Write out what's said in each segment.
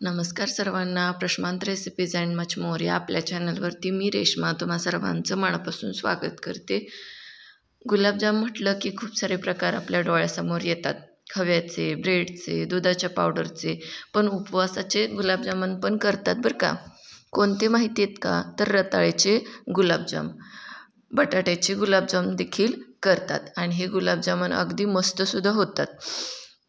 नमस्कार सर्वांना. प्रश्मांत recipes and much more या आपल्या चॅनलवरती मी रेश्मा तुम्हा सर्वांचं मनापासून स्वागत करते. गुलाबजाम म्हटलं की खूप सारे प्रकार आपल्या डोळ्यासमोर येतात. खव्याचे, ब्रेडचे, दुधाच्या पावडरचे, पण उपवासाचे गुलाबजामुन पण करतात बरं का. कोणते माहिती आहेत का? तर रताळ्याचे गुलाबजाम, बटाट्याचे गुलाबजाम देखील करतात आणि हे गुलाबजामुन अगदी मस्तसुद्धा होतात.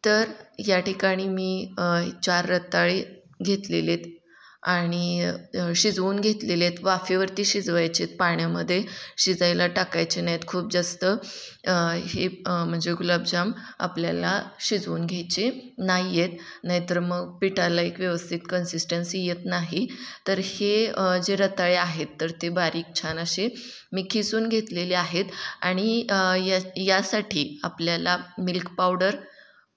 तर या ठिकाणी मी 4 रताळे घेतलेले आहेत आणि शिजवून घेतलेले आहेत. वाफेवरती शिजवायचे आहेत, पाण्यामध्ये शिजायला टाकायचे नाहीत खूप जास्त. म्हणजे गुलाबजाम आपल्याला शिजवून घ्यायचे नाही आहेत, नाहीतर मग पिठाला एक व्यवस्थित कन्सिस्टन्सी येत नाही. तर हे जे रताळे आहेत तर ते बारीक छान असे मी खिसून घेतलेले आहेत आणि यासाठी आपल्याला मिल्क पावडर,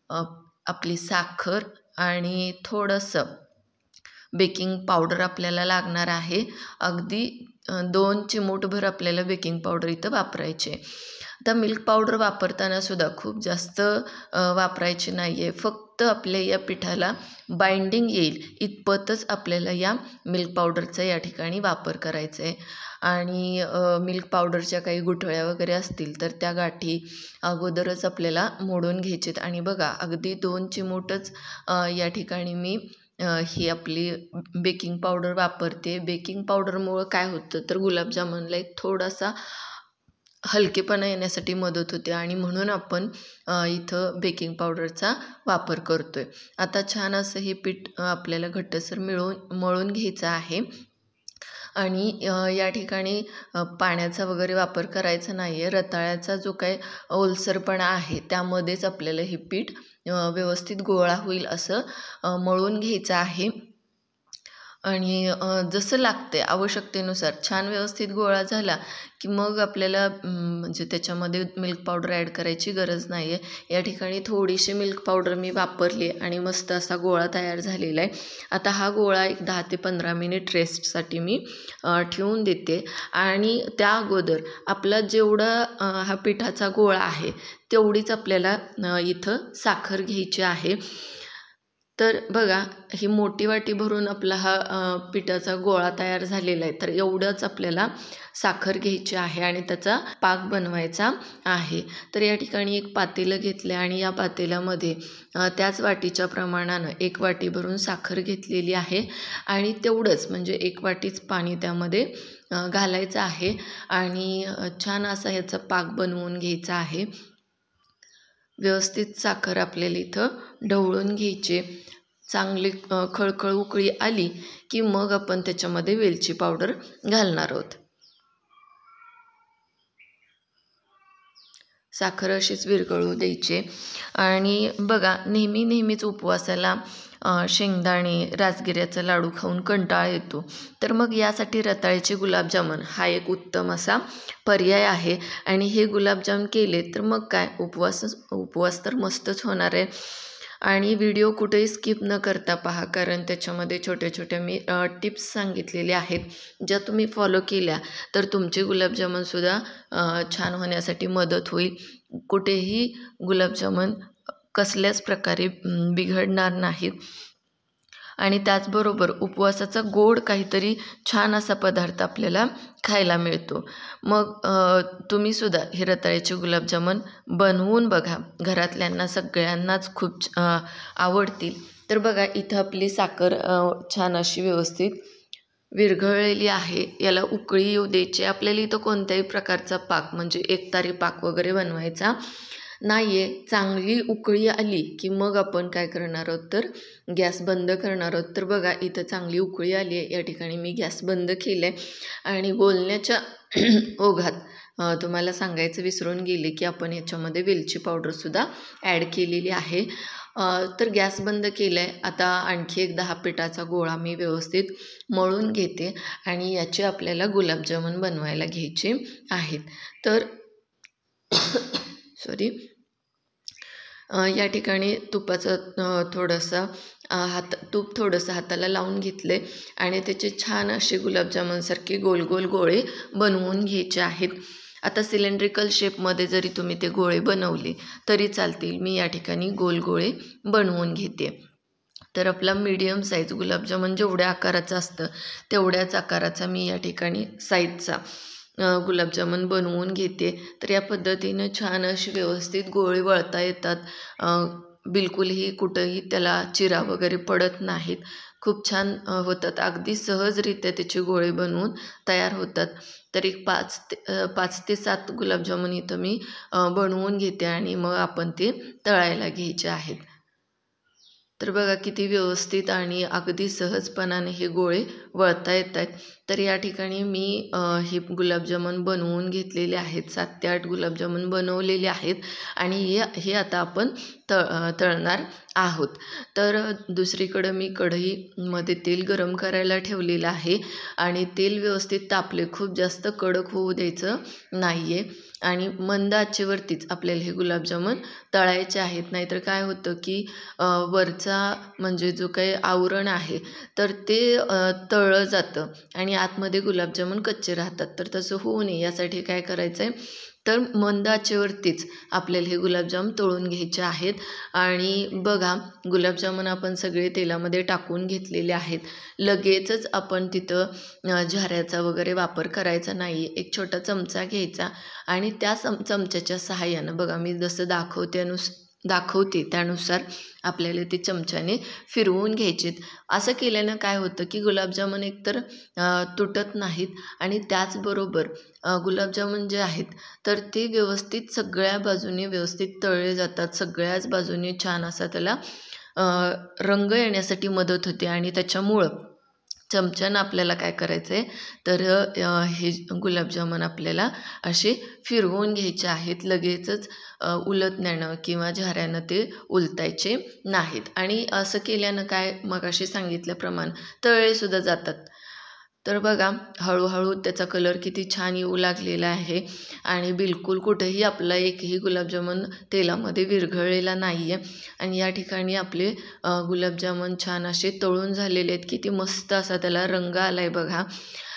आपली साखर आणि थोडंसं बेकिंग पावडर आपल्याला लागणार आहे. अगदी 2 चिमूटभर आपल्याला बेकिंग पावडर इथं वापरायचे. आता मिल्क पावडर वापरताना सुद्धा खूप जास्त वापरायचे नाही आहे. फक्त आपल्या या पिठाला बाइंडिंग येईल इतपतच आपल्याला या मिल्क पावडरचा या ठिकाणी वापर करायचा आहे. आणि मिल्क पावडरच्या काही गुठळ्या वगैरे असतील तर त्या गाठी अगोदरच आपल्याला मोडून घ्यायचेत. आणि बघा अगदी 2 चिमूटच या ठिकाणी मी ही आपली बेकिंग पावडर वापरते. बेकिंग पावडरमुळं काय होतं तर गुलाबजामुनला एक थोडासा हलकेपणा येण्यासाठी मदत होते आणि म्हणून आपण इथं बेकिंग पावडरचा वापर करतो आहे. आता छान असं हे पीठ आपल्याला घट्टसर मळून घ्यायचं आहे. आणि या ठिकाणी पाण्याचा वगैरे वापर करायचा नाही आहे. रताळ्याचा जो काय ओलसरपणा आहे त्यामध्येच आपल्याला हे पीठ व्यवस्थित गोळा होईल असं मळून घ्यायचं आहे. आणि जसं लागते आवश्यकतेनुसार छान व्यवस्थित गोळा झाला की मग आपल्याला म्हणजे त्याच्यामध्ये मिल्क पावडर ॲड करायची गरज नाही आहे. या ठिकाणी थोडीशी मिल्क पावडर मी वापरली आणि मस्त असा गोळा तयार झालेला आहे. आता हा गोळा एक 10 ते 15 मिनिट रेस्टसाठी मी ठेवून देते. आणि त्या अगोदर आपला जेवढा हा पिठाचा गोळा आहे तेवढीच आपल्याला इथं साखर घ्यायची आहे. तर बघा ही मोठी वाटी भरून आपला हा पिठाचा गोळा तयार झालेला आहे. तर एवढंच आपल्याला साखर घ्यायची आहे आणि त्याचा पाक बनवायचा आहे. तर या ठिकाणी एक पातेलं घेतलं आणि या पातेल्यामध्ये त्याच वाटीच्या प्रमाणानं 1 वाटी भरून साखर घेतलेली आहे आणि तेवढंच म्हणजे 1 वाटीच पाणी त्यामध्ये घालायचं आहे आणि छान असा ह्याचा पाक बनवून घ्यायचा आहे. व्यवस्थित साखर आपल्याला इथं ढवळून घ्यायची. चांगली खळखळ उकळी आली की मग आपण त्याच्यामध्ये वेलची पावडर घालणार आहोत. साखर अशीच विरघळू द्यायची. आणि बघा नेहमीच उपवासाला शेंगदाणे, राजगिऱ्याचा लाडू खाऊन कंटाळा येतो. तर मग यासाठी रताळ्याचे गुलाबजामुन हा एक उत्तम असा पर्याय आहे. आणि हे गुलाबजाम केले तर मग काय उपवास तर मस्तच होणार आहे. आणि व्हिडिओ कुठेही स्किप न करता पहा, कारण त्याच्यामध्ये छोट्या मी टिप्स सांगितलेल्या आहेत. ज्या तुम्ही फॉलो केल्या तर तुमचे गुलाबजामुनसुद्धा छान होण्यासाठी मदत होईल. कुठेही गुलाबजामुन कसल्याच प्रकारे बिघडणार नाहीत. आणि त्याचबरोबर उपवासाचा गोड काहीतरी छान असा पदार्थ आपल्याला खायला मिळतो. मग तुम्हीसुद्धा हे रताळ्याचे गुलाबजामुन बनवून बघा. घरातल्यांना सगळ्यांनाच खूप आवडतील. तर बघा इथं आपली साखर छान अशी व्यवस्थित विरघळलेली आहे. याला उकळी येऊ द्यायची. आपल्याला इथं कोणत्याही प्रकारचा पाक म्हणजे एकतारी पाक वगैरे बनवायचा नाही आहे. चांगली उकळी आली की मग आपण काय करणार आहोत तर गॅस बंद करणार आहोत. तर बघा इथं चांगली उकळी आली आहे. या ठिकाणी मी गॅस बंद केलं आहे आणि बोलण्याच्या ओघात तुम्हाला सांगायचं विसरून गेले की आपण ह्याच्यामध्ये वेलची पावडरसुद्धा ॲड केलेली आहे. तर गॅस बंद केलं आहे. आता आणखी एक 10 पिठाचा गोळा मी व्यवस्थित मळून घेते आणि याचे आपल्याला गुलाबजामुन बनवायला घ्यायचे आहेत. तर या ठिकाणी तुपाचं तूप थोडंसं हाताला लावून घेतले आणि त्याचे छान असे गुलाबजामुनसारखे गोल गोळे बनवून घ्यायचे आहेत. आता सिलेंड्रिकल शेपमध्ये जरी तुम्ही ते गोळे बनवले तरी चालतील. मी या ठिकाणी गोल गोळे बनवून घेते. तर आपला मीडियम साईज गुलाबजामुन जेवढ्या आकाराचा असतं तेवढ्याच आकाराचा मी या ठिकाणी साईजचा गुलाबजामुन बनवून घेते। तर या पद्धतीने छान अशी व्यवस्थित गोळे वळता येतात। बिलकुलही कुठंही त्याला चिरा वगैरे पडत नाहीत। खूप छान होतात, अगदी सहजरित्या त्याचे गोळे बनवून तयार होतात। तर एक 5 ते 7 गुलाबजामुन इथं मी बनवून घेते आणि मग आपण ते तळायला घ्यायचे आहेत। तर बघा किती व्यवस्थित आणि अगदी सहजपणाने हे गोळे वळता येत आहेत। तर या ठिकाणी मी हे गुलाबजामुन बनवून घेतलेले आहेत, 7 ते 8 गुलाबजामुन बनवलेले आहेत आणि हे आता आपण तळणार आहोत। तर दुसरीकडं मी कढईमध्ये तेल गरम करायला ठेवलेलं आहे आणि तेल व्यवस्थित तापले, खूप जास्त कडक होऊ द्यायचं नाही आहे आणि मंद आचेवरतीच आपल्याला हे गुलाबजामुन तळायचे आहेत। नाहीतर काय होतं की वरचा म्हणजे जो काही आवरण आहे तर ते तळलं जातं आणि आतमध्ये गुलाबजामुन कच्चे राहतात। तर तसं होऊ नये यासाठी काय करायचं आहे, तर मंद आचेवरतीच आपल्याला हे गुलाबजाम तळून घ्यायचे आहेत। आणि बघा गुलाबजामुन आपण सगळे तेलामध्ये टाकून घेतलेले आहेत। लगेचच आपण तिथं झाऱ्याचा वगैरे वापर करायचा नाही। एक छोटा चमचा घ्यायचा आणि त्या चमच्याच्या सहाय्यानं बघा मी जसं दाखवते त्यानुसार आपल्याला ते चमच्याने फिरवून घ्यायचेत। असं केल्यानं काय होतं की गुलाबजामुन एकतर तुटत नाहीत आणि त्याचबरोबर गुलाबजामुन जे आहेत तर ते व्यवस्थित सगळ्या बाजूने व्यवस्थित तळले जातात। सगळ्याच बाजूने छान असा त्याला रंग येण्यासाठी मदत होते आणि त्याच्यामुळं चमच्यानं आपल्याला काय करायचं आहे, तर हे गुलाबजामुन आपल्याला असे फिरवून घ्यायचे आहेत। लगेचच उलटण्यानं किंवा झाऱ्यानं ते उलटायचे नाहीत आणि असं केल्यानं काय मगाशी सांगितल्याप्रमाणे तळलेसुद्धा जातात। तर बघा हळूहळू त्याचा कलर किती छान येऊ लागलेला आहे आणि बिलकुल कुठेही आपला एकही गुलाबजामुन तेलामध्ये विरघळलेला नाही आहे आणि या ठिकाणी आपले गुलाबजामुन छान असे तळून झालेले आहेत। किती मस्त असा त्याला रंग आला आहे बघा।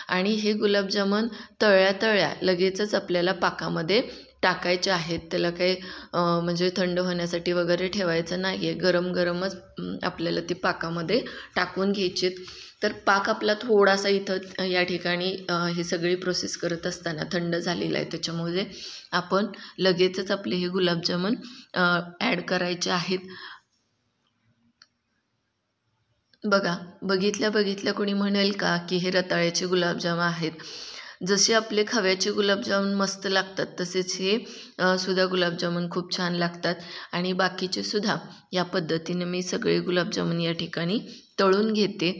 आणि हे गुलाबजामुन तळल्या लगेचच आपल्याला पाकामध्ये टाकायचे आहेत। त्याला काही म्हणजे थंड होण्यासाठी वगैरे ठेवायचं नाही आहे, गरम गरमच आपल्याला ते पाकामध्ये टाकून घ्यायचेत। तर पाक आपला थोडासा इथं या ठिकाणी हे सगळी प्रोसेस करत असताना थंड झालेला आहे, त्याच्यामुळे आपण लगेचच आपले हे गुलाबजामुन ॲड करायचे आहेत। बघा बघितल्या कोणी म्हणेल का की हे रताळ्याचे गुलाबजाम आहेत। जसे आपले खव्याचे गुलाबजामुन मस्त लागतात तसेच हे सुद्धा गुलाबजामुन खूप छान लागतात आणि बाकीचे सुद्धा या पद्धतीने मी सगळे गुलाबजामुन या ठिकाणी तळून घेते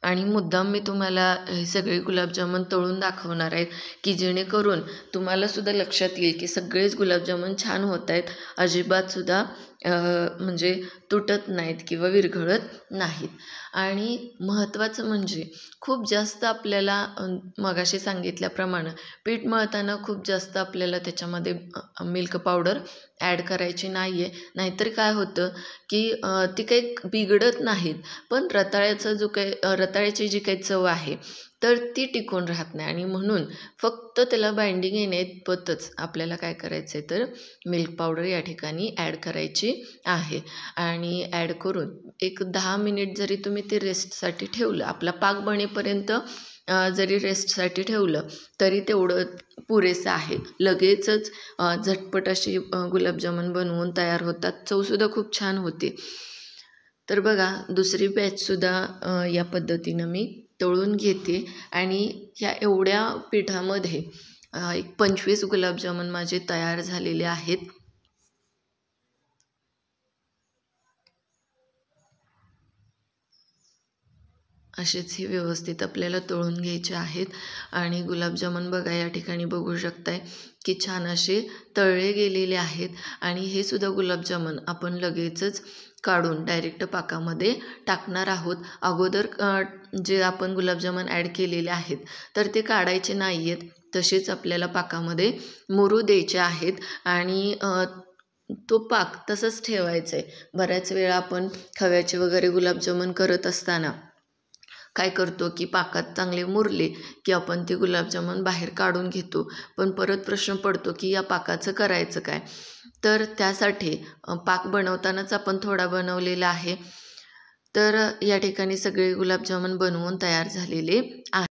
आणि मुद्दाम मी तुम्हाला हे सगळे गुलाबजामुन तळून दाखवणार आहे की जेणेकरून तुम्हाला सुद्धा लक्षात येईल की सगळेच गुलाबजामुन छान होत आहेत, अजिबात सुद्धा म्हणजे तुटत नाहीत किंवा विरघळत नाहीत। आणि महत्त्वाचं म्हणजे खूप जास्त आपल्याला मगाशी सांगितल्याप्रमाणे पीठ मळताना खूप जास्त आपल्याला त्याच्यामध्ये मिल्क पावडर ॲड करायची नाही आहे। नाहीतर काय होतं की ती काही बिघडत नाहीत, पण रताळ्याची जी काही चव आहे तर ती टिकून राहत नाही आणि म्हणून फक्त त्याला बाइंडिंग येण्याइतपतच आपल्याला काय करायचं आहे, तर मिल्क पावडर या ठिकाणी ॲड करायची आहे। आणि ॲड करून एक 10 मिनिट जरी तुम्ही ते रेस्टसाठी ठेवलं, आपला पाक बनेपर्यंत जरी रेस्टसाठी ठेवलं तरी तेवढं पुरेसं आहे। लगेचच झटपट अशी गुलाबजामुन बनवून तयार होतात, चवसुद्धा खूप छान होते। तर बघा दुसरी बॅचसुद्धा या पद्धतीनं मी तळून घेते आणि ह्या एवढ्या पिठामध्ये एक 25 गुलाबजामुन माझे तयार झालेले आहेत। असेच हे व्यवस्थित आपल्याला तळून घ्यायचे आहेत आणि गुलाबजामुन बघा या ठिकाणी बघू शकताय की छान असे तळले गेलेले आहेत आणि हे सुद्धा गुलाबजामुन आपण लगेचच काढून डायरेक्ट पाकामध्ये टाकणार आहोत। अगोदर जे आपण गुलाबजामुन ॲड केलेले आहेत तर ते काढायचे नाही आहेत, तसेच आपल्याला पाकामध्ये मुरू द्यायचे आहेत आणि तो पाक तसंच ठेवायचा आहे। बऱ्याच वेळा आपण खव्याचे वगैरे गुलाबजामुन करत असताना काय करतो की पाकात चांगले मुरले की आपण ते गुलाबजामुन बाहेर काढून घेतो, पण परत प्रश्न पडतो की या पाकाचं करायचं काय। तर त्यासाठी पाक बनवतानाच आपण थोडा बनवलेला आहे तर या ठिकाणी सगळे गुलाबजामुन बनवून तयार झालेले आहेत.